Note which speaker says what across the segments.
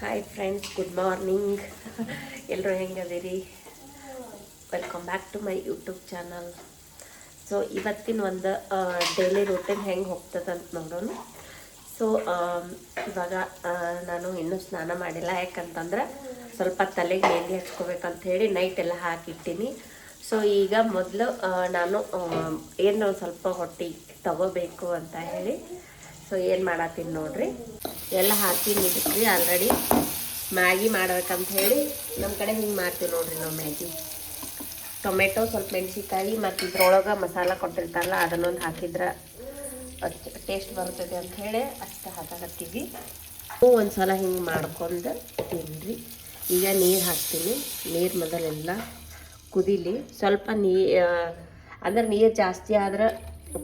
Speaker 1: Hi friends, good morning. ಎಲ್ಲರೂ ಹೆಂಗದಿರಿ? Welcome back to my YouTube channel. So ಇವತ್ತಿನ ಒಂದು ಡೈಲಿ ರೂಟೀನ್ ಹೆಂಗೆ ಹೋಗ್ತದಂತ ನೋಡೋಣ. ಸೊ ಇವಾಗ ನಾನು ಇನ್ನೂ ಸ್ನಾನ ಮಾಡಿಲ್ಲ, ಯಾಕಂತಂದ್ರೆ ಸ್ವಲ್ಪ ತಲೆಗೆ ಮೆಹಂದಿ ಹಚ್ಕೋಬೇಕಂತ ಹೇಳಿ ನೈಟ್ ಎಲ್ಲ ಹಾಕಿಟ್ಟಿನಿ. ಸೊ ಈಗ ಮೊದಲು ನಾನು ಏನು ಸ್ವಲ್ಪ ಹೊಟ್ಟೆ ತಗೋಬೇಕು ಅಂತ ಹೇಳಿ ಸೊ ಏನು ಮಾಡತ್ತೀನಿ ನೋಡ್ರಿ. ಎಲ್ಲ ಹಾಕಿ ನಿಲ್ಲಿಸ್ರಿ. ಆಲ್ರೆಡಿ ಮ್ಯಾಗಿ ಮಾಡ್ಬೇಕಂತ ಹೇಳಿ ನಮ್ಮ ಕಡೆ ಹಿಂಗೆ ಮಾಡ್ತೀವಿ ನೋಡ್ರಿ. ನಾವು ಮ್ಯಾಗಿ ಟೊಮೆಟೊ, ಸ್ವಲ್ಪ ಮೆಣಸಿನ್ಕಾಯಿ ಮತ್ತು ಇದ್ರೊಳಗೆ ಮಸಾಲ ಕೊಟ್ಟಿರ್ತಾರಲ್ಲ ಅದನ್ನೊಂದು ಹಾಕಿದ್ರೆ ಟೇಸ್ಟ್ ಬರ್ತದೆ ಅಂತ ಹೇಳಿ ಅಷ್ಟು ಹಾಕಾಕತ್ತೀವಿ. ಒಂದು ಸಲ ಹಿಂಗೆ ಮಾಡ್ಕೊಂಡು ತಿನ್ನಿರಿ. ಈಗ ನೀರು ಹಾಕ್ತೀನಿ. ನೀರು ಮೊದಲೆಲ್ಲ ಕುದೀಲಿ. ಸ್ವಲ್ಪ ಅಂದ್ರೆ ನೀರು ಜಾಸ್ತಿ ಆದ್ರೆ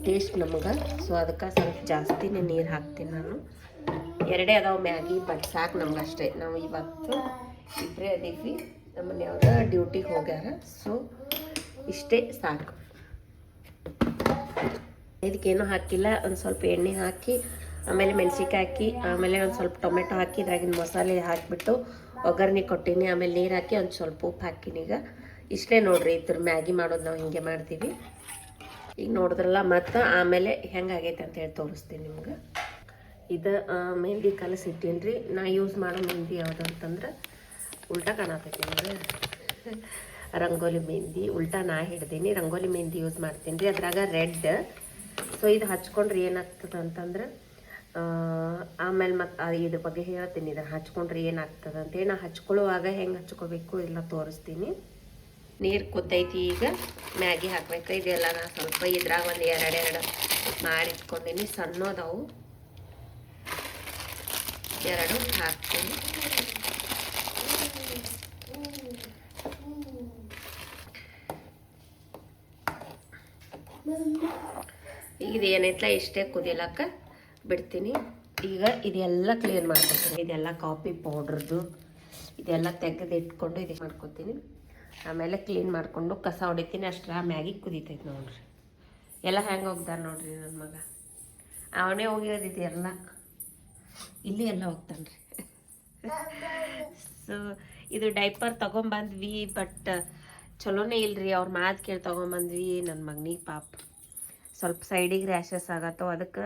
Speaker 1: ಟೇಸ್ಟ್ ನಮಗೆ. ಸೊ ಅದಕ್ಕೆ ಸ್ವಲ್ಪ ಜಾಸ್ತಿನೇ ನೀರು ಹಾಕ್ತೀನಿ ನಾನು. ಎರಡೇ ಅದಾವೆ ಮ್ಯಾಗಿ, ಬಟ್ ಸಾಕು ನಮ್ಗೆ ಅಷ್ಟೇ. ನಾವು ಇವತ್ತು ಇಬ್ಬರೇ ಅದೀವಿ, ನಮ್ಮ ಮನೆಯವ್ರ ಡ್ಯೂಟಿಗೆ ಹೋಗ್ಯಾರ. ಸೊ ಇಷ್ಟೇ ಸಾಕು. ಇದಕ್ಕೇನು ಹಾಕಿಲ್ಲ. ಒಂದು ಸ್ವಲ್ಪ ಎಣ್ಣೆ ಹಾಕಿ, ಆಮೇಲೆ ಮೆಣಸಿನ್ಕಾಯಿ ಹಾಕಿ, ಆಮೇಲೆ ಒಂದು ಸ್ವಲ್ಪ ಟೊಮೆಟೊ ಹಾಕಿ, ಇದ್ರಾಗಿನ ಮಸಾಲೆ ಹಾಕಿಬಿಟ್ಟು ಒಗ್ಗರಣೆ ಕೊಟ್ಟೀನಿ. ಆಮೇಲೆ ನೀರು ಹಾಕಿ ಒಂದು ಸ್ವಲ್ಪ ಉಪ್ಪು ಹಾಕಿನಿ. ಈಗ ಇಷ್ಟೇ ನೋಡಿರಿ, ಇದ್ರ ಮ್ಯಾಗಿ ಮಾಡೋದು ನಾವು ಹಿಂಗೆ ಮಾಡ್ತೀವಿ. ಈಗ ನೋಡಿದ್ರಲ್ಲ, ಮತ್ತು ಆಮೇಲೆ ಹೆಂಗಾಗೈತೆ ಅಂತೇಳಿ ತೋರಿಸ್ತೀನಿ ನಿಮ್ಗೆ. ಇದು ಮೆಹಂದಿ ಕಲಸಿಟ್ಟೀನಿ ರೀ. ನಾ ಯೂಸ್ ಮಾಡೋ ಮೆಹಂದಿ ಯಾವುದು ಅಂತಂದ್ರೆ ಉಲ್ಟಾ ಕಾಣತೈತಿ ಅಂದರೆ ರಂಗೋಲಿ ಮೆಹಂದಿ. ಉಲ್ಟಾ ನಾ ಹಿಡ್ದೀನಿ. ರಂಗೋಲಿ ಮೆಹಂದಿ ಯೂಸ್ ಮಾಡ್ತೀನಿ ರೀ. ಅದ್ರಾಗ ರೆಡ್. ಸೊ ಇದು ಹಚ್ಕೊಂಡ್ರೆ ಏನಾಗ್ತದೆ ಅಂತಂದ್ರೆ ಆಮೇಲೆ ಮತ್ತು ಇದ್ರ ಬಗ್ಗೆ ಹೇಳ್ತೀನಿ. ಇದನ್ನು ಹಚ್ಕೊಂಡ್ರೆ ಏನಾಗ್ತದೆ ಅಂತೇಳಿ. ನಾ ಹಚ್ಕೊಳ್ಳುವಾಗ ಹೆಂಗೆ ಹಚ್ಕೋಬೇಕು ಎಲ್ಲ ತೋರಿಸ್ತೀನಿ. ನೀರು ಕುದ್ದೈತಿ. ಈಗ ಮ್ಯಾಗಿ ಹಾಕ್ಬೇಕು. ಇದೆಲ್ಲ ನಾ ಸ್ವಲ್ಪ ಇದ್ರಾಗ ಒಂದು ಎರಡು ಮಾಡಿಟ್ಕೊಂಡೀನಿ. ಸಣ್ಣದವು ಎರಡು ಹಾಕ್ತೀನಿ. ಈಗ ಇದು ಏನೈತಲ್ಲ ಇಷ್ಟೇ ಕುದಿಲಕ್ಕ ಬಿಡ್ತೀನಿ. ಈಗ ಇದೆಲ್ಲ ಕ್ಲೀನ್ ಮಾಡ್ಕೊತೀನಿ. ಇದೆಲ್ಲ ಕಾಫಿ ಪೌಡ್ರದ್ದು ಇದೆಲ್ಲ ತೆಗೆದಿಟ್ಕೊಂಡು ಇದು ಮಾಡ್ಕೊತೀನಿ. ಆಮೇಲೆ ಕ್ಲೀನ್ ಮಾಡಿಕೊಂಡು ಕಸ ಹೊಡಿತೀನಿ. ಅಷ್ಟರ ಮ್ಯಾಗಿ ಕುದೀತೈತೆ ನೋಡ್ರಿ. ಎಲ್ಲ ಹೆಂಗೆ ಹೋಗ್ದಾರ ನೋಡ್ರಿ ನನ್ನ ಮಗ. ಅವನೇ ಹೋಗಿರೋದಿದೆ ಎಲ್ಲ. ಇಲ್ಲಿ ಎಲ್ಲ ಹೋಗ್ತಾನೆ ರೀ. ಸೊ ಇದು ಡೈಪರ್ ತೊಗೊಂಬಂದ್ವಿ, ಬಟ್ ಚಲೋನೇ ಇಲ್ರಿ. ಅವ್ರ ಮಾತು ಕೇಳಿ ತೊಗೊಂಬಂದ್ವಿ. ನನ್ನ ಮಗನಿಗೆ ಪಾಪ ಸ್ವಲ್ಪ ಸೈಡಿಗೆ ರ್ಯಾಷಸ್ ಆಗತ್ತೋ, ಅದಕ್ಕೆ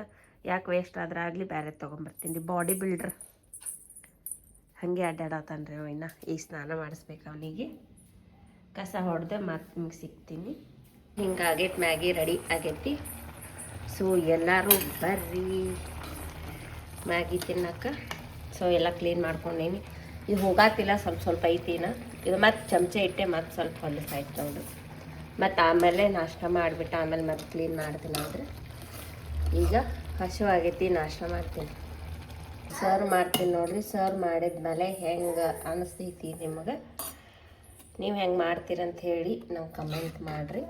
Speaker 1: ಯಾಕೆ ವೇಸ್ಟ್ ಆದ್ರೆ ಆಗಲಿ ಬೇರೆ ತೊಗೊಂಬರ್ತೀನಿ ರೀ. ಬಾಡಿ ಬಿಲ್ಡ್ರ್ ಹಾಗೆ ಅಡ್ಡಾಡತ್ತಾನೆ ರೀ. ಅವನ್ನ ಈಗ ಸ್ನಾನ ಮಾಡಿಸ್ಬೇಕು ಅವನಿಗೆ. ಕಸ ಹೊಡೆದೆ ಮತ್ತೆ ನಿಮ್ಗೆ ಸಿಗ್ತೀನಿ. ಹಿಂಗಾಗೈತೆ, ಮ್ಯಾಗಿ ರೆಡಿ ಆಗೈತಿ. ಸೊ ಎಲ್ಲರೂ ಬರ್ರಿ ಮ್ಯಾಗಿ ತಿನ್ನಕ್ಕೆ. ಸೊ ಎಲ್ಲ ಕ್ಲೀನ್ ಮಾಡ್ಕೊಂಡೀನಿ. ಇದು ಹೋಗಾತಿಲ್ಲ, ಸ್ವಲ್ಪ ಐತಿನ. ಇದು ಮತ್ತು ಚಮಚೆ ಇಟ್ಟೆ ಮತ್ತು ಸ್ವಲ್ಪ ಹೊಲಸಾಯ್ತು ನೋಡ್ರಿ. ಮತ್ತು ಆಮೇಲೆ ನಾಷ್ಟ ಮಾಡಿಬಿಟ್ಟು ಆಮೇಲೆ ಮತ್ತೆ ಕ್ಲೀನ್ ಮಾಡ್ತೀನಿ. ಅಂದರೆ ಈಗ ಹಸಿವಾಗೈತಿ, ನಾಷ್ಟ ಮಾಡ್ತೀನಿ. ಸರ್ವ್ ಮಾಡ್ತೀನಿ ನೋಡ್ರಿ. ಸರ್ವ್ ಮಾಡಿದ್ಮೇಲೆ ಹೆಂಗೆ ಅನಿಸ್ತೈತಿ ನಿಮಗೆ, ನೀವು ಹೆಂಗೆ ಮಾಡ್ತೀರಂತ ಹೇಳಿ ನಂಗೆ ಕಮೆಂಟ್ ಮಾಡಿರಿ.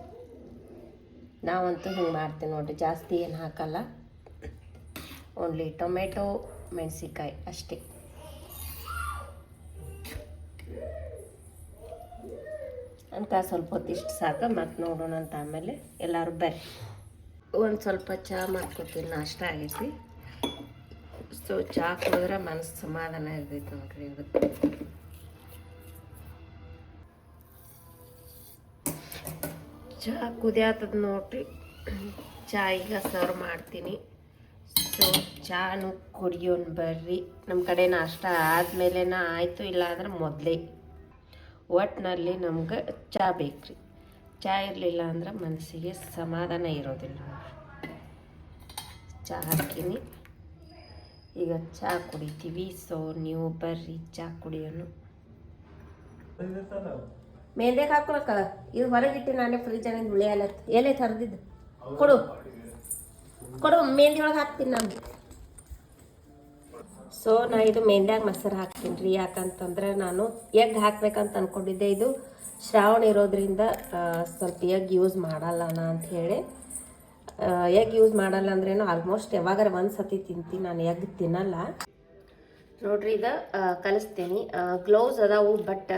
Speaker 1: ನಾವಂತೂ ಹಿಂಗೆ ಮಾಡ್ತೀನಿ ನೋಡಿರಿ. ಜಾಸ್ತಿ ಏನು ಹಾಕಲ್ಲ, ಓನ್ಲಿ ಟೊಮೆಟೊ ಮೆಣಸಿನ್ಕಾಯಿ ಅಷ್ಟೇ. ಅಂತ ಸ್ವಲ್ಪ ಹೊತ್ತು ಇಷ್ಟು ಸಾಕು. ಮತ್ತು ನೋಡೋಣ ಅಂತ ಆಮೇಲೆ ಎಲ್ಲರೂ ಬರ್ರಿ. ಒಂದು ಸ್ವಲ್ಪ ಚಹಾ ಮಾಡ್ಕೊತೀನಿ. ನಾಷ್ಟ ಆಗೈತಿ. ಸೊ ಚಹಾ ಕುಡಿದ್ರೆ ಮನಸ್ಸು ಸಮಾಧಾನ ಇರ್ತೈತೆ ನೋಡ್ರಿ. ಅದಕ್ಕೆ ಚಹಾ ಕುದಿಯಾತದ ನೋಡ್ರಿ. ಚಹಾ ಈಗ ಸರ್ವ್ ಮಾಡ್ತೀನಿ. ಸೊ ಚಾನು ಕುಡಿಯೋಣ ಬರ್ರಿ. ನಮ್ಮ ಕಡೆ ನಾಷ್ಟ ಆದಮೇಲೆ ಆಯಿತು, ಇಲ್ಲಾಂದ್ರೆ ಮೊದಲೇ. ಒಟ್ಟಿನಲ್ಲಿ ನಮ್ಗೆ ಚಹಾ ಬೇಕ್ರಿ. ಚಹಾ ಇರಲಿಲ್ಲ ಅಂದ್ರೆ ಮನಸ್ಸಿಗೆ ಸಮಾಧಾನ ಇರೋದಿಲ್ಲ ನೋಡ್ರಿ. ಚಹಾ ಹಾಕೀನಿ. ಈಗ ಚಹಾ ಕುಡಿತೀವಿ. ಸೊ ನೀವು ಬರ್ರಿ ಚಹಾ ಕುಡಿಯೋನು. ಮೇಂದೆ ಹಾಕೊಳಕ ಇದು ಹೊರಗಿಟ್ಟು ನಾನೇ ಫ್ರಿಜ್ಜಾಗ ಉಳಿಯಲ್ಲ. ಎಲೆ ತರದಿದ್ದು ಕೊಡು ಮೆಹಂದಿ ಒಳಗೆ ಹಾಕ್ತೀನಿ ನಾನು. ಸೊ ನಾ ಇದು ಮೆಹಂದ್ಯಾಗ ಮೊಸರು ಹಾಕ್ತೀನಿ ರೀ. ಯಾಕಂತಂದ್ರೆ ನಾನು ಎಗ್ ಹಾಕ್ಬೇಕಂತ ಅಂದ್ಕೊಂಡಿದ್ದೆ. ಇದು ಶ್ರಾವಣ ಇರೋದ್ರಿಂದ ಸ್ವಲ್ಪ ಎಗ್ ಯೂಸ್ ಮಾಡಲ್ಲ ನಾ ಅಂಥೇಳಿ. ಎಗ್ ಯೂಸ್ ಮಾಡಲ್ಲ ಅಂದ್ರೇನು ಆಲ್ಮೋಸ್ಟ್ ಯಾವಾಗಾರ ಒಂದು ಸತಿ ತಿಂತೀನಿ. ನಾನು ಎಗ್ ತಿನ್ನಲ್ಲ ನೋಡ್ರಿ. ಇದು ಕಲಿಸ್ತೀನಿ. ಗ್ಲೌಸ್ ಅದಾವು, ಬಟ್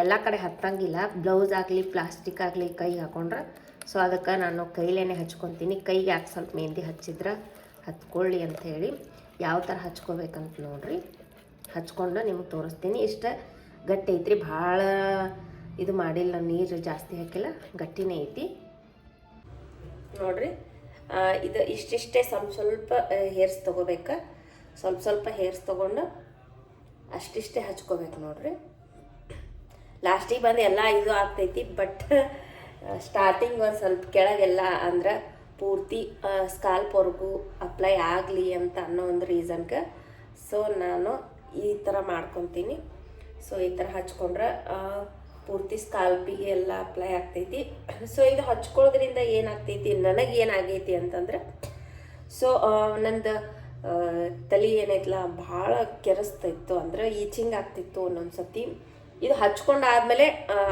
Speaker 1: ಎಲ್ಲ ಕಡೆ ಹತ್ತಂಗಿಲ್ಲ. ಬ್ಲೌಸ್ ಆಗಲಿ ಪ್ಲಾಸ್ಟಿಕ್ ಆಗಲಿ ಕೈಗೆ ಹಾಕೊಂಡ್ರೆ. ಸೊ ಅದಕ್ಕೆ ನಾನು ಕೈಲೇನೆ ಹಚ್ಕೊತೀನಿ. ಕೈಗೆ ಯಾಕೆ ಸ್ವಲ್ಪ ಮೆಹಂದಿ ಹಚ್ಚಿದ್ರೆ ಹತ್ಕೊಳ್ಳಿ ಅಂಥೇಳಿ ಯಾವ ಥರ ಹಚ್ಕೋಬೇಕಂತ ನೋಡ್ರಿ. ಹಚ್ಕೊಂಡು ನಿಮ್ಗೆ ತೋರಿಸ್ತೀನಿ. ಇಷ್ಟ ಗಟ್ಟಿ ಐತ್ರಿ, ಭಾಳ ಇದು ಮಾಡಿಲ್ಲ, ನೀರು ಜಾಸ್ತಿ ಹಾಕಿಲ್ಲ, ಗಟ್ಟಿನೇ ಐತಿ ನೋಡ್ರಿ. ಇದು ಇಷ್ಟಿಷ್ಟೇ ಸ್ವಲ್ಪ ಹೇರ್ಸ್ ತೊಗೋಬೇಕು, ಸ್ವಲ್ಪ ಹೇರ್ಸ್ ತೊಗೊಂಡು ಅಷ್ಟಿಷ್ಟೇ ಹಚ್ಕೋಬೇಕು ನೋಡ್ರಿ. ಲಾಸ್ಟಿಗೆ ಬಂದು ಎಲ್ಲ ಇದು ಆಗ್ತೈತಿ, ಬಟ್ ಸ್ಟಾರ್ಟಿಂಗ್ ಒಂದು ಸ್ವಲ್ಪ ಕೆಳಗೆಲ್ಲ ಅಂದ್ರೆ ಪೂರ್ತಿ ಸ್ಕಾಲ್ಪ್ವರೆಗೂ ಅಪ್ಲೈ ಆಗಲಿ ಅಂತ ಅನ್ನೋ ಒಂದು ರೀಸನ್ಗೆ ಸೊ ನಾನು ಈ ಥರ ಮಾಡ್ಕೊತೀನಿ. ಸೊ ಈ ಥರ ಹಚ್ಕೊಂಡ್ರೆ ಪೂರ್ತಿ ಸ್ಕಾಲ್ಪಿಗೆ ಎಲ್ಲ ಅಪ್ಲೈ ಆಗ್ತೈತಿ. ಸೊ ಇದು ಹಚ್ಕೊಳ್ಳೋದ್ರಿಂದ ಏನಾಗ್ತೈತಿ, ನನಗೆ ಏನಾಗೈತಿ ಅಂತಂದ್ರೆ, ಸೊ ನಂದು ತಲೆ ಏನೈತಲ್ಲ ಭಾಳ ಕೆರೆಸ್ತಾಯಿತ್ತು, ಅಂದ್ರೆ ಈಚಿಂಗ್ ಆಗ್ತಿತ್ತು ಒಂದೊಂದು ಸತಿ. ಇದು ಹಚ್ಕೊಂಡಾದ್ಮೇಲೆ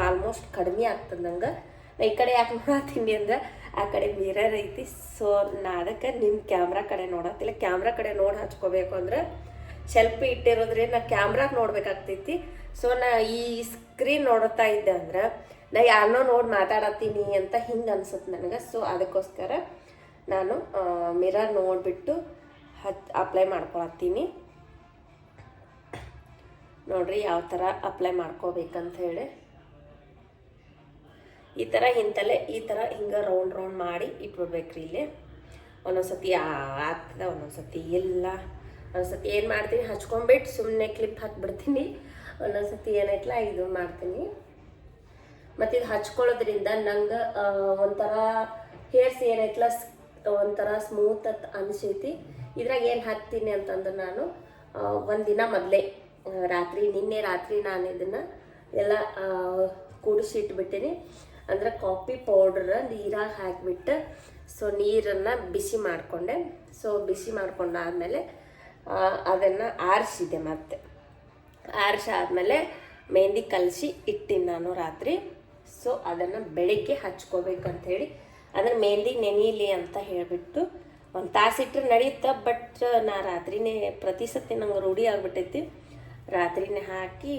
Speaker 1: ಆಲ್ಮೋಸ್ಟ್ ಕಡಿಮೆ ಆಗ್ತದೆ ನಂಗೆ. ನಾ ಈ ಕಡೆ ಯಾಕೆ ನೋಡತ್ತೀನಿ ಅಂದ್ರೆ ಆ ಕಡೆ ಮಿರರ್ ಐತಿ, ಸೊ ನಾ ಅದಕ್ಕೆ ನಿಮ್ಮ ಕ್ಯಾಮ್ರಾ ಕಡೆ ನೋಡತ್ತಿಲ್ಲ. ಕ್ಯಾಮ್ರಾ ಕಡೆ ನೋಡಿ ಹಚ್ಕೋಬೇಕು ಅಂದ್ರೆ ಸೆಲ್ಫಿ ಇಟ್ಟಿರೋದ್ರಿಂದ ನಾ ಕ್ಯಾಮ್ರಾಗೆ ನೋಡ್ಬೇಕಾಗ್ತೈತಿ. ಸೊ ನಾ ಈ ಸ್ಕ್ರೀನ್ ನೋಡ್ತಾ ಇದ್ದೆ ಅಂದ್ರೆ ನಾ ಯಾರನ್ನೋ ನೋಡಿ ಮಾತಾಡತ್ತೀನಿ ಅಂತ ಹಿಂಗೆ ಅನ್ಸುತ್ತೆ ನನಗೆ. ಸೊ ಅದಕ್ಕೋಸ್ಕರ ನಾನು ಮಿರರ್ ನೋಡಿಬಿಟ್ಟು ಅಪ್ಲೈ ಮಾಡ್ಕೊಳತ್ತೀನಿ ನೋಡ್ರಿ ಯಾವ ಥರ ಅಪ್ಲೈ ಮಾಡ್ಕೋಬೇಕಂತ ಹೇಳಿ. ಈ ಥರ ಹಿಂತಲೇ ಈ ಥರ ಹಿಂಗೆ ರೌಂಡ್ ಮಾಡಿ ಇಟ್ಬಿಡ್ಬೇಕ್ರಿ. ಇಲ್ಲಿ ಒಂದೊಂದ್ಸತಿ ಆಗ್ತದೆ, ಒಂದೊಂದ್ಸತಿ ಇಲ್ಲ. ಒಂದೊಂದ್ಸತಿ ಏನು ಮಾಡ್ತೀನಿ, ಹಚ್ಕೊಂಡ್ಬಿಟ್ಟು ಸುಮ್ಮನೆ ಕ್ಲಿಪ್ ಹಾಕ್ಬಿಡ್ತೀನಿ. ಒಂದೊಂದ್ಸತಿ ಏನೈತಲ್ಲ ಇದು ಮಾಡ್ತೀನಿ. ಮತ್ತು ಇದು ಹಚ್ಕೊಳ್ಳೋದ್ರಿಂದ ನಂಗೆ ಒಂಥರ ಹೇರ್ಸ್ ಏನೈತಲ್ಲ ಒಂಥರ ಸ್ಮೂತ್ ಅಂತ ಅನಿಸೈತಿ. ಇದ್ರಾಗ ಏನು ಹಾಕ್ತೀನಿ ಅಂತಂದ್ರೆ ನಾನು ಒಂದಿನ ಮೊದಲೇ ನಿನ್ನೆ ರಾತ್ರಿ ನಾನು ಇದನ್ನು ಎಲ್ಲ ಕೂಡಿಸಿಟ್ಬಿಟ್ಟಿನಿ. ಅಂದ್ರೆ ಕಾಫಿ ಪೌಡ್ರ ನೀರಾಗ ಹಾಕಿಬಿಟ್ಟು ಸೊ ನೀರನ್ನು ಬಿಸಿ ಮಾಡಿಕೊಂಡೆ. ಸೊ ಬಿಸಿ ಮಾಡ್ಕೊಂಡಾದ್ಮೇಲೆ ಅದನ್ನು ಆರಿಸಿದೆ. ಮತ್ತೆ ಆರಿಸಾದ್ಮೇಲೆ ಮೆಹಂದಿ ಕಲಸಿ ಇಟ್ಟಿನಿ ನಾನು ರಾತ್ರಿ. ಸೊ ಅದನ್ನು ಬೆಳಿಗ್ಗೆ ಹಚ್ಕೋಬೇಕಂಥೇಳಿ, ಅಂದರೆ ಮೆಹಂದಿ ನೆನೀಲಿ ಅಂತ ಹೇಳಿಬಿಟ್ಟು ಒಂದು ತಾಸಿಟ್ರೆ ನಡೆಯುತ್ತೆ. ಬಟ್ ನಾ ರಾತ್ರಿನೇ ಪ್ರತಿ ಸತಿ ನಂಗೆ ರೂಢಿ ಆಗಿಬಿಟ್ಟೈತಿ, ರಾತ್ರಿನೇ ಹಾಕಿ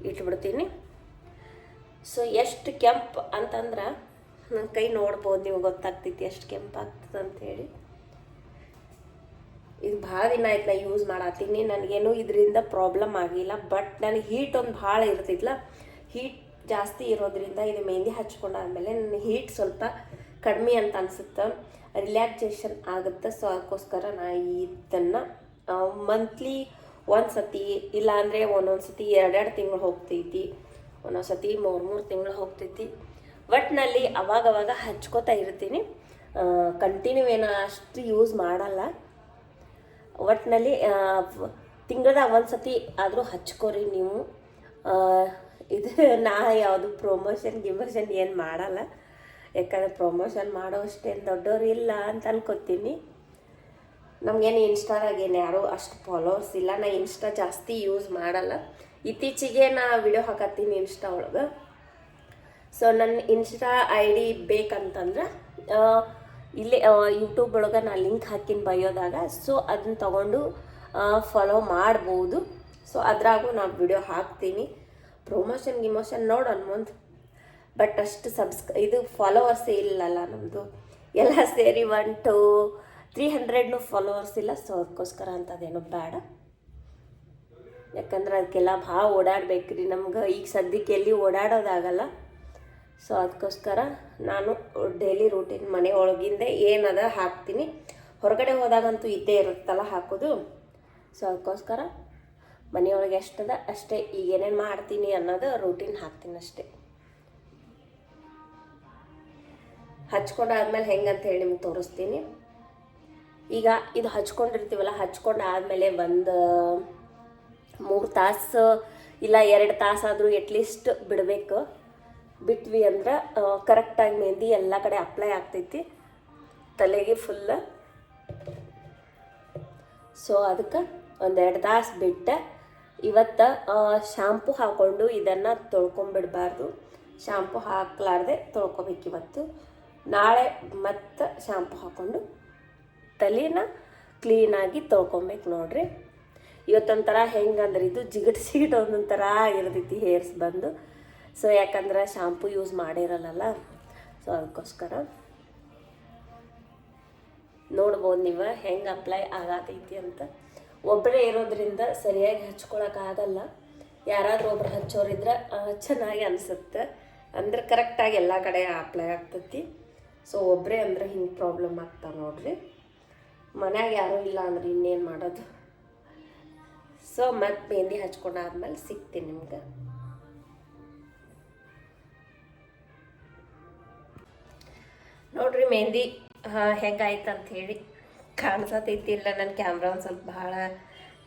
Speaker 1: ಇಟ್ಬಿಡ್ತೀನಿ. ಸೊ ಎಷ್ಟು ಕೆಂಪು ಅಂತಂದ್ರೆ ನನ್ನ ಕೈ ನೋಡ್ಬೋದು ನೀವು, ಗೊತ್ತಾಗ್ತೈತಿ ಎಷ್ಟು ಕೆಂಪು ಆಗ್ತದೆ ಅಂಥೇಳಿ. ಇದು ಭಾಳ ದಿನ ಆಯ್ತು ನಾ ಯೂಸ್ ಮಾಡತ್ತೀನಿ, ನನಗೇನು ಇದರಿಂದ ಪ್ರಾಬ್ಲಮ್ ಆಗಿಲ್ಲ. ಬಟ್ ನನಗೆ ಹೀಟ್ ಒಂದು ಭಾಳ ಇರ್ತಿದ್ಲ, ಹೀಟ್ ಜಾಸ್ತಿ ಇರೋದ್ರಿಂದ ಇದು ಮೆಹಂದಿ ಹಚ್ಕೊಂಡಾದ್ಮೇಲೆ ನನ್ನ ಹೀಟ್ ಸ್ವಲ್ಪ ಕಡಿಮೆ ಅಂತ ಅನಿಸುತ್ತೆ, ರಿಲ್ಯಾಕ್ಸೇಷನ್ ಆಗುತ್ತೆ. ಸೊ ಅದಕ್ಕೋಸ್ಕರ ನಾ ಇದನ್ನು ಮಂತ್ಲಿ ಒಂದು ಸತಿ ಇಲ್ಲಾಂದರೆ ಒಂದೊಂದು ಸತಿ 2 ತಿಂಗಳು ಹೋಗ್ತೈತಿ, ಒಂದೊಂದು ಸತಿ 3 ತಿಂಗಳು ಹೋಗ್ತೈತಿ. ಒಟ್ಟಿನಲ್ಲಿ ಅವಾಗವಾಗ ಹಚ್ಕೋತಾ ಇರ್ತೀನಿ, ಕಂಟಿನ್ಯೂ ಏನೋ ಅಷ್ಟು ಯೂಸ್ ಮಾಡಲ್ಲ. ಒಟ್ಟಿನಲ್ಲಿ ತಿಂಗಳದಾಗ ಒಂದು ಸತಿ ಆದರೂ ಹಚ್ಕೋರಿ ನೀವು. ಇದು ನಾ ಯಾವುದು ಪ್ರಮೋಷನ್ ಏನು ಮಾಡಲ್ಲ, ಯಾಕಂದರೆ ಪ್ರಮೋಷನ್ ಮಾಡೋ ಅಷ್ಟೇನು ದೊಡ್ಡವ್ರು ಇಲ್ಲ ಅಂತ ಅನ್ಕೋತೀನಿ. ನಮಗೇನು ಇನ್ಸ್ಟಾದಾಗೇನು ಯಾರೂ ಅಷ್ಟು ಫಾಲೋವರ್ಸ್ ಇಲ್ಲ, ನಾ ಇನ್ಸ್ಟಾ ಜಾಸ್ತಿ ಯೂಸ್ ಮಾಡಲ್ಲ. ಇತ್ತೀಚೆಗೆ ನಾ ವಿಡಿಯೋ ಹಾಕತ್ತೀನಿ ಇನ್ಸ್ಟಾ ಒಳಗೆ. ಸೊ ನನ್ನ ಇನ್ಸ್ಟಾ ID ಬೇಕಂತಂದ್ರೆ ಇಲ್ಲೇ ಯೂಟ್ಯೂಬ್ ಒಳಗೆ ನಾ ಲಿಂಕ್ ಹಾಕಿನ ಬಯೋದಾಗ. ಸೊ ಅದನ್ನ ತೊಗೊಂಡು ಫಾಲೋ ಮಾಡ್ಬೋದು. ಸೊ ಅದ್ರಾಗೂ ನಾನು ವಿಡಿಯೋ ಹಾಕ್ತೀನಿ. ಗಿಮೋಷನ್ ನೋಡೋಣ ಮುಂದೆ, ಬಟ್ ಅಷ್ಟು ಇದು ಫಾಲೋವರ್ಸೇ ಇಲ್ಲಲ್ಲ ನಮ್ಮದು, ಎಲ್ಲ ಸೇರಿ 1 to 300 ಫಾಲೋವರ್ಸ್ ಇಲ್ಲ. ಸೊ ಅದಕ್ಕೋಸ್ಕರ ಅಂಥದ್ದೇನೋ ಬೇಡ, ಯಾಕಂದ್ರೆ ಅದಕ್ಕೆಲ್ಲ ಭಾಳ ಓಡಾಡ್ಬೇಕ್ರಿ ನಮ್ಗೆ. ಈಗ ಸದ್ಯಕ್ಕೆ ಎಲ್ಲಿ ಓಡಾಡೋದಾಗಲ್ಲ. ಸೊ ಅದಕ್ಕೋಸ್ಕರ ನಾನು ಡೈಲಿ ರೂಟೀನ್ ಮನೆ ಒಳಗಿಂದ ಏನದ ಹಾಕ್ತೀನಿ, ಹೊರಗಡೆ ಹೋದಾಗಂತೂ ಇದ್ದೇ ಇರುತ್ತಲ್ಲ ಹಾಕೋದು. ಸೊ ಅದಕ್ಕೋಸ್ಕರ ಮನೆಯೊಳಗೆ ಎಷ್ಟದ ಅಷ್ಟೇ, ಈಗ ಏನೇನು ಮಾಡ್ತೀನಿ ಅನ್ನೋದು ರೂಟೀನ್ ಹಾಕ್ತೀನಿ ಅಷ್ಟೇ. ಹಚ್ಕೊಂಡಾದ್ಮೇಲೆ ಹೆಂಗಂತ ಹೇಳಿ ನಿಮ್ಗೆ ತೋರಿಸ್ತೀನಿ. ಈಗ ಇದು ಹಚ್ಕೊಂಡಿರ್ತೀವಲ್ಲ, ಹಚ್ಕೊಂಡಾದ್ಮೇಲೆ ಒಂದು 3 ತಾಸು ಇಲ್ಲ 2 ತಾಸಾದರೂ ಎಟ್ಲೀಸ್ಟ್ ಬಿಡಬೇಕು. ಬಿಟ್ವಿ ಅಂದ್ರೆ ಕರೆಕ್ಟಾಗಿ ಮೆಹಂದಿ ಎಲ್ಲ ಕಡೆ ಅಪ್ಲೈ ಆಗ್ತೈತಿ ತಲೆಗೆ ಫುಲ್ಲ. ಸೊ ಅದಕ್ಕೆ 1-2 ತಾಸು ಬಿಟ್ಟು ಇವತ್ತು ಶಾಂಪು ಹಾಕ್ಕೊಂಡು ಇದನ್ನು ತೊಳ್ಕೊಂಬಿಡಬಾರ್ದು. ಶಾಂಪು ಹಾಕ್ಲಾರ್ದೆ ತೊಳ್ಕೊಬೇಕು ಇವತ್ತು. ನಾಳೆ ಮತ್ತೆ ಶಾಂಪು ಹಾಕ್ಕೊಂಡು ತಲೆನ ಕ್ಲೀನಾಗಿ ತೊಳ್ಕೊಬೇಕು ನೋಡ್ರಿ. ಇವತ್ತೊಂಥರ ಹೆಂಗಂದ್ರೆ ಇದು ಜಿಗಟ್ ಒಂದೊಂಥರ ಇರ್ತೈತಿ ಹೇರ್ಸ್ ಬಂದು. ಸೊ ಯಾಕಂದ್ರೆ ಶಾಂಪು ಯೂಸ್ ಮಾಡಿರಲ್ಲ, ಸೊ ಅದಕ್ಕೋಸ್ಕರ ನೋಡ್ಬೋದು ನೀವು ಹೆಂಗೆ ಅಪ್ಲೈ ಆಗತೈತಿ ಅಂತ. ಒಬ್ಬರೇ ಇರೋದ್ರಿಂದ ಸರಿಯಾಗಿ ಹಚ್ಕೊಳಕ್ಕಾಗಲ್ಲ. ಯಾರಾದರೂ ಒಬ್ರು ಹಚ್ಚೋರಿದ್ರೆ ಚೆನ್ನಾಗಿ ಅನಿಸುತ್ತೆ, ಅಂದ್ರೆ ಕರೆಕ್ಟಾಗಿ ಎಲ್ಲ ಕಡೆ ಅಪ್ಲೈ ಆಗ್ತೈತಿ. ಸೊ ಒಬ್ಬರೇ ಅಂದ್ರೆ ಹಿಂಗೆ ಪ್ರಾಬ್ಲಮ್ ಆಗ್ತಾವೆ ನೋಡ್ರಿ. ಮನ್ಯಾಗ ಯಾರೂ ಇಲ್ಲ ಅಂದ್ರೆ ಇನ್ನೇನು ಮಾಡೋದು. ಸೊ ಮತ್ತೆ ಮೆಹಂದಿ ಹಚ್ಕೊಂಡಾದ್ಮೇಲೆ ಸಿಗ್ತೀನಿ ನಿಮ್ಗೆ. ನೋಡ್ರಿ ಮೆಹಂದಿ ಹೆಂಗಾಯ್ತು ಅಂತ ಹೇಳಿ ಕಾಣಿಸತೈತಿ ಇಲ್ಲ. ನನ್ನ ಕ್ಯಾಮ್ರಾ ಒಂದು ಸ್ವಲ್ಪ ಭಾಳ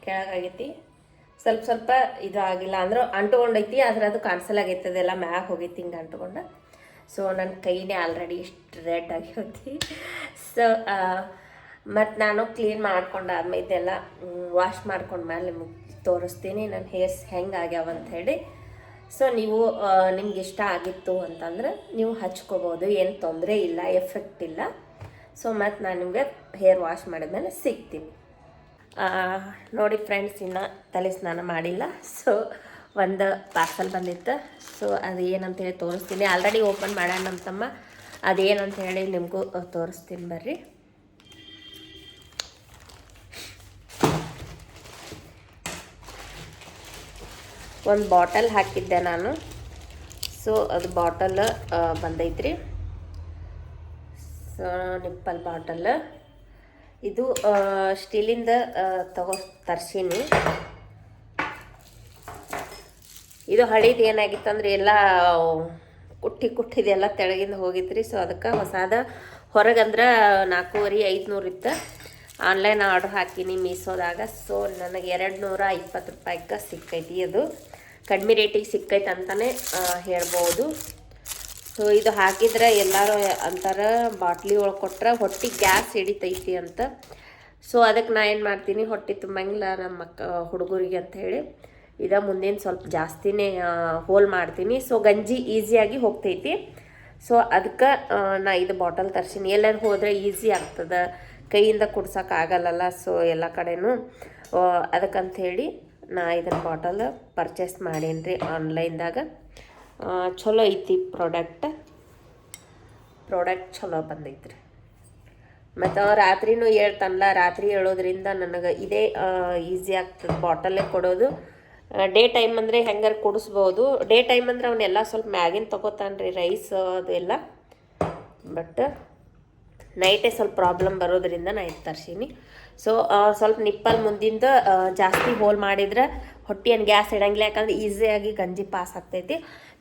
Speaker 1: ಕೆಳಗಾಗೈತಿ, ಸ್ವಲ್ಪ ಇದು ಆಗಿಲ್ಲ ಅಂದ್ರೆ ಅಂಟುಕೊಂಡೈತಿ, ಆದ್ರೆ ಅದು ಕಾಣಿಸಲಾಗೈತಿ, ಅದೆಲ್ಲ ಮ್ಯಾಗ ಹೋಗೈತಿ ಹಿಂಗೆ ಅಂಟುಕೊಂಡು. ಸೊ ನನ್ನ ಕೈನೇ ಆಲ್ರೆಡಿ ಇಷ್ಟು ರೆಡ್ ಆಗಿರ್ತಿ. ಸೊ ಮತ್ತು ನಾನು ಕ್ಲೀನ್ ಮಾಡ್ಕೊಂಡಾದ್ಮೇಲೆ ಇದೆಲ್ಲ ವಾಶ್ ಮಾಡ್ಕೊಂಡ್ಮೇಲೆ ನಿಮಗೆ ತೋರಿಸ್ತೀನಿ ನನ್ನ ಹೇರ್ಸ್ ಹೆಂಗೆ ಆಗ್ಯಾವ ಅಂಥೇಳಿ. ಸೊ ನೀವು ನಿಮ್ಗೆ ಇಷ್ಟ ಆಗಿತ್ತು ಅಂತಂದ್ರೆ ನೀವು ಹಚ್ಕೋಬೋದು, ಏನು ತೊಂದರೆ ಇಲ್ಲ, ಎಫೆಕ್ಟ್ ಇಲ್ಲ. ಸೊ ಮತ್ತು ನಾನು ನಿಮಗೆ ಹೇರ್ ವಾಶ್ ಮಾಡಿದ್ಮೇಲೆ ಸಿಗ್ತೀನಿ. ನೋಡಿ ಫ್ರೆಂಡ್ಸ್, ಇನ್ನು ತಲೆ ಸ್ನಾನ ಮಾಡಿಲ್ಲ. ಸೊ ಒಂದು ಪಾರ್ಸಲ್ ಬಂದಿತ್ತು. ಸೊ ಅದು ಏನಂತೇಳಿ ತೋರಿಸ್ತೀನಿ. ಆಲ್ರೆಡಿ ಓಪನ್ ಮಾಡೋಣ ನಮ್ಮ ತಮ್ಮ, ಅದೇನಂತ ಹೇಳಿ ನಿಮಗೂ ತೋರಿಸ್ತೀನಿ ಬರ್ರಿ. ಒಂದು ಬಾಟಲ್ ಹಾಕಿದ್ದೆ ನಾನು. ಸೊ ಅದು ಬಾಟಲ್ ಬಂದೈತ್ರಿ. ಸೊ ನಿಪ್ಪಲ್ ಬಾಟಲ್ ಇದು ಸ್ಟೀಲಿಂದ ತರ್ಸೀನಿ. ಇದು ಹಳೀದು ಏನಾಗಿತ್ತು ಅಂದ್ರೆ ಎಲ್ಲ ಕುಟ್ಟಿದೆಲ್ಲ ತೆಳಗಿಂದ ಹೋಗಿತ್ರಿ. ಸೊ ಅದಕ್ಕೆ ಹೊಸಾದ ಹೊರಗಂದ್ರೆ 450-500 ಇತ್ತು. ಆನ್ಲೈನ್ ಆರ್ಡ್ರ್ ಹಾಕಿನಿ ಮೀಸೋದಾಗ. ಸೊ ನನಗೆ 220 ರೂಪಾಯಿಗೆ ಸಿಕ್ಕೈತಿ. ಅದು ಕಡಿಮೆ ರೇಟಿಗೆ ಸಿಕ್ಕೈತೆ ಅಂತಲೇ ಹೇಳ್ಬೋದು. ಸೊ ಇದು ಹಾಕಿದ್ರೆ ಎಲ್ಲರೂ ಅಂತಾರೆ ಬಾಟ್ಲಿ ಒಳಗೆ ಕೊಟ್ರೆ ಹೊಟ್ಟೆ ಗ್ಯಾಸ್ ಹಿಡಿತೈತಿ ಅಂತ. ಸೊ ಅದಕ್ಕೆ ನಾ ಏನು ಮಾಡ್ತೀನಿ, ಹೊಟ್ಟೆ ತುಂಬಂಗಿಲ್ಲ ನಮ್ಮ ಹುಡುಗರಿಗೆ ಅಂಥೇಳಿ ಇದ ಮುಂದಿನ ಸ್ವಲ್ಪ ಜಾಸ್ತಿನೇ ಹೋಲ್ ಮಾಡ್ತೀನಿ. ಸೊ ಗಂಜಿ ಈಸಿಯಾಗಿ ಹೋಗ್ತೈತಿ. ಸೊ ಅದಕ್ಕೆ ನಾ ಇದು ಬಾಟಲ್ ತರ್ಸೀನಿ. ಎಲ್ಲರೂ ಹೋದರೆ ಈಸಿ ಆಗ್ತದೆ, ಕೈಯಿಂದ ಕುಡ್ಸೋಕ್ಕಾಗಲ್ಲಲ್ಲ. ಸೊ ಎಲ್ಲ ಕಡೆನೂ ಅದಕ್ಕಂಥೇಳಿ ನಾ ಇದನ್ನು ಬಾಟಲ್ ಪರ್ಚೇಸ್ ಮಾಡೀನಿ ರೀ ಆನ್ಲೈನ್ದಾಗ. ಚಲೋ ಐತಿ ಪ್ರಾಡಕ್ಟ್ ಚಲೋ ಬಂದೈತ್ರಿ. ಮತ್ತು ರಾತ್ರಿನೂ ಹೇಳ್ತಾನಲ್ಲ, ರಾತ್ರಿ ಹೇಳೋದ್ರಿಂದ ನನಗೆ ಇದೇ ಈಸಿ ಆಗ್ತದೆ ಬಾಟಲ್ಲೇ ಕೊಡೋದು. ಡೇ ಟೈಮ್ ಅಂದರೆ ಹೆಂಗಾರು ಕುಡಿಸ್ಬೋದು. ಡೇ ಟೈಮ್ ಅಂದರೆ ಅವನ್ನೆಲ್ಲ ಸ್ವಲ್ಪ ಮ್ಯಾಗಿನ ತೊಗೋತಾನೆ ರೀ, ರೈಸ್ ಅದು ಎಲ್ಲ. ಬಟ್ ನೈಟೇ ಸ್ವಲ್ಪ ಪ್ರಾಬ್ಲಮ್ ಬರೋದ್ರಿಂದ ನಾ ಇದು ತರ್ಸೀನಿ. ಸೊ ಸ್ವಲ್ಪ ನಿಪ್ಪಲ್ ಮುಂದಿಂದ ಜಾಸ್ತಿ ಹೋಲ್ ಮಾಡಿದ್ರೆ ಹೊಟ್ಟೆಯನ್ನು ಗ್ಯಾಸ್ ಇಡಂಗಿಲ್ಲ, ಯಾಕಂದ್ರೆ ಈಸಿಯಾಗಿ ಗಂಜಿ ಪಾಸ್ ಆಗ್ತೈತಿ.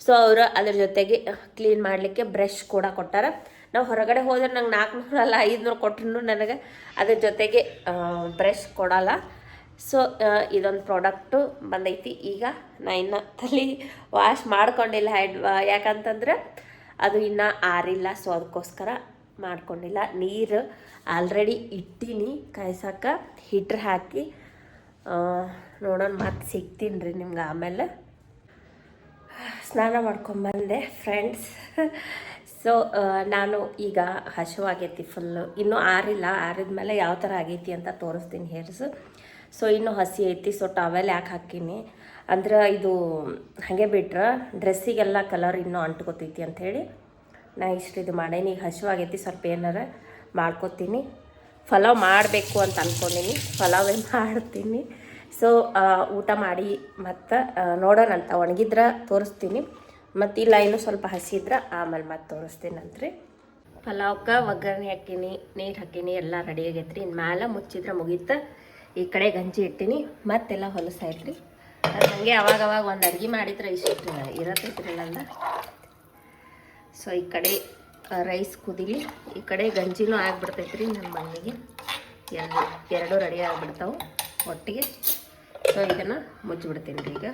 Speaker 1: ಸೊ ಅವರು ಅದ್ರ ಜೊತೆಗೆ ಕ್ಲೀನ್ ಮಾಡಲಿಕ್ಕೆ ಬ್ರಷ್ ಕೂಡ ಕೊಟ್ಟಾರ. ನಾವು ಹೊರಗಡೆ ಹೋದ್ರೆ ನಂಗೆ 400 ಅಲ್ಲ 500 ಕೊಟ್ಟರು ನನಗೆ ಅದ್ರ ಜೊತೆಗೆ ಬ್ರಷ್ ಕೊಡಲ್ಲ. ಸೊ ಇದೊಂದು ಪ್ರಾಡಕ್ಟು ಬಂದೈತಿ. ಈಗ ನಾ ಇನ್ನು ತಲೆ ವಾಶ್ ಮಾಡ್ಕೊಂಡಿಲ್ಲ ಯಾಕಂತಂದ್ರೆ ಅದು ಇನ್ನೂ ಆರಿಲ್ಲ. ಸೊ ಅದಕ್ಕೋಸ್ಕರ ಮಾಡ್ಕೊಂಡಿಲ್ಲ. ನೀರು ಆಲ್ರೆಡಿ ಇಟ್ಟೀನಿ ಕಾಯ್ಸಕ್ಕೆ, ಹೀಟ್ರ್ ಹಾಕಿ. ನೋಡೋಣ ಮತ್ತೆ ಸಿಗ್ತೀನಿ ರೀ ನಿಮ್ಗೆ ಆಮೇಲೆ. ಸ್ನಾನ ಮಾಡ್ಕೊಂಬಂದೆ ಫ್ರೆಂಡ್ಸ್. ಸೊ ನಾನು ಈಗ ಹಸಿವಾಗೈತಿ ಫುಲ್ಲು, ಇನ್ನೂ ಆರಿಲ್ಲ. ಆರಿದ್ಮೇಲೆ ಯಾವ ಥರ ಆಗೈತಿ ಅಂತ ತೋರಿಸ್ತೀನಿ ಹೇರ್ಸು. ಸೊ ಇನ್ನೂ ಹಸಿ ಐತಿ. ಸೊ ಟವೆಲ್ ಯಾಕೆ ಹಾಕೀನಿ ಅಂದ್ರೆ ಇದು ಹಾಗೆ ಬಿಟ್ರೆ ಡ್ರೆಸ್ಸಿಗೆಲ್ಲ ಕಲರ್ ಇನ್ನೂ ಅಂಟ್ಕೋತೈತಿ ಅಂಥೇಳಿ ನಾ ಇಷ್ಟು ಇದು ಮಾಡೇನಿ. ಈಗ ಹಸಿವಾಗೈತಿ, ಸ್ವಲ್ಪ ಏನಾರ ಮಾಡ್ಕೋತೀನಿ. ಪಲಾವ್ ಮಾಡಬೇಕು ಅಂತ ಅಂದ್ಕೊಂಡೀನಿ, ಪಲಾವೇ ಮಾಡ್ತೀನಿ. ಸೊ ಊಟ ಮಾಡಿ ಮತ್ತು ನೋಡೋಣಂತ, ಒಣಗಿದ್ರೆ ತೋರಿಸ್ತೀನಿ. ಮತ್ತು ಇಲ್ಲ ಇನ್ನೂ ಸ್ವಲ್ಪ ಹಸಿ ಇದ್ರೆ ಆಮೇಲೆ ಮತ್ತೆ ತೋರಿಸ್ತೀನಂತ್ರಿ. ಪಲಾವ್ಗೆ ಒಗ್ಗರಣೆ ಹಾಕೀನಿ, ನೀರು ಹಾಕೀನಿ, ಎಲ್ಲ ರೆಡಿ ಆಗೈತ್ರಿ. ಇನ್ನು ಮ್ಯಾಲೆ ಮುಚ್ಚಿದ್ರೆ ಮುಗೀತು. ಈ ಕಡೆ ಗಂಜಿ ಇಟ್ಟೀನಿ, ಮತ್ತೆಲ್ಲ ಹೊಲಸಾಯ್ತ್ರಿ. ಅದು ಹಾಗೆ ಅವಾಗವಾಗ ಒಂದು ಅಡುಗೆ ಮಾಡಿದ್ರೆ ಇಷ್ಟು ಇರತ್ತೈತ್ರಿ ನಂದು. ಸೊ ಈ ಕಡೆ ರೈಸ್ ಕುದಿಲಿ, ಈ ಕಡೆ ಗಂಜಿನೂ ಆಗಿಬಿಡ್ತೈತ್ರಿ ನನ್ನ ಮನೆಗೆ. ಎರಡು ರೆಡಿ ಆಗಿಬಿಡ್ತಾವೆ ಒಟ್ಟಿಗೆ. ಸೊ ಇದನ್ನು ಮುಚ್ಚಿಬಿಡ್ತೀನಿ ರೀ ಈಗ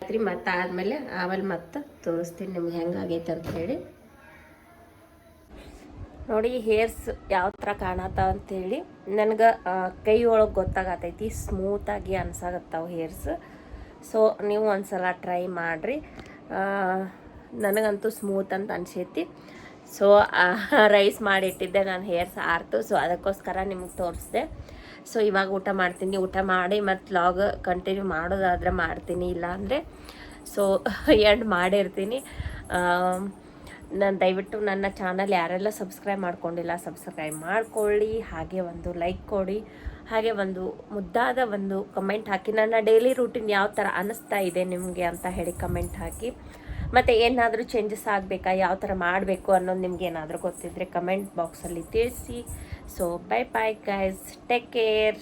Speaker 1: ರಾತ್ರಿ. ಮತ್ತು ಆಮೇಲೆ ಮತ್ತೆ ತೋರಿಸ್ತೀನಿ ನಿಮ್ಗೆ ಹೆಂಗಾಗೈತೆ ಅಂತ ಹೇಳಿ. ನೋಡಿ ಹೇರ್ಸ್ ಯಾವ ಥರ ಕಾಣತ್ತಾವ ಅಂಥೇಳಿ ನನಗೆ ಕೈ ಒಳಗೆ ಗೊತ್ತಾಗತೈತಿ. ಸ್ಮೂತಾಗಿ ಅನ್ಸಾಗತ್ತಾವ ಹೇರ್ಸ್. ಸೊ ನೀವು ಒಂದ್ಸಲ ಟ್ರೈ ಮಾಡಿರಿ. ನನಗಂತೂ ಸ್ಮೂತ್ ಅಂತ ಅನ್ಸೈತಿ. ಸೊ ರೈಸ್ ಮಾಡಿಟ್ಟಿದ್ದೆ, ನಾನು ಹೇರ್ಸ್ ಆರ್ತು. ಸೊ ಅದಕ್ಕೋಸ್ಕರ ನಿಮಗೆ ತೋರಿಸ್ದೆ. ಸೊ ಇವಾಗ ಊಟ ಮಾಡ್ತೀನಿ. ಊಟ ಮಾಡಿ ಮತ್ತು ವ್ಲಾಗ್ ಕಂಟಿನ್ಯೂ ಮಾಡೋದಾದರೆ ಮಾಡ್ತೀನಿ, ಇಲ್ಲ ಅಂದರೆ ಸೊ ಎಂಡ್ ಮಾಡಿರ್ತೀನಿ. ನಾನು ದಯವಿಟ್ಟು ನನ್ನ ಚಾನಲ್ ಯಾರೆಲ್ಲ ಸಬ್ಸ್ಕ್ರೈಬ್ ಮಾಡ್ಕೊಂಡಿಲ್ಲ ಸಬ್ಸ್ಕ್ರೈಬ್ ಮಾಡ್ಕೊಳ್ಳಿ, ಹಾಗೆ ಒಂದು ಲೈಕ್ ಕೊಡಿ, ಹಾಗೆ ಒಂದು ಮುದ್ದಾದ ಒಂದು ಕಮೆಂಟ್ ಹಾಕಿ. ನನ್ನ ಡೈಲಿ ರೂಟೀನ್ ಯಾವ ಥರ ಅನ್ನಿಸ್ತಾ ಇದೆ ನಿಮಗೆ ಅಂತ ಹೇಳಿ ಕಮೆಂಟ್ ಹಾಕಿ. ಮತ್ತು ಏನಾದರೂ ಚೇಂಜಸ್ ಆಗಬೇಕಾ, ಯಾವ ಥರ ಮಾಡಬೇಕು ಅನ್ನೋದು ನಿಮ್ಗೆ ಏನಾದರೂ ಗೊತ್ತಿದ್ದರೆ ಕಮೆಂಟ್ ಬಾಕ್ಸಲ್ಲಿ ತಿಳಿಸಿ. So bye guys, take care.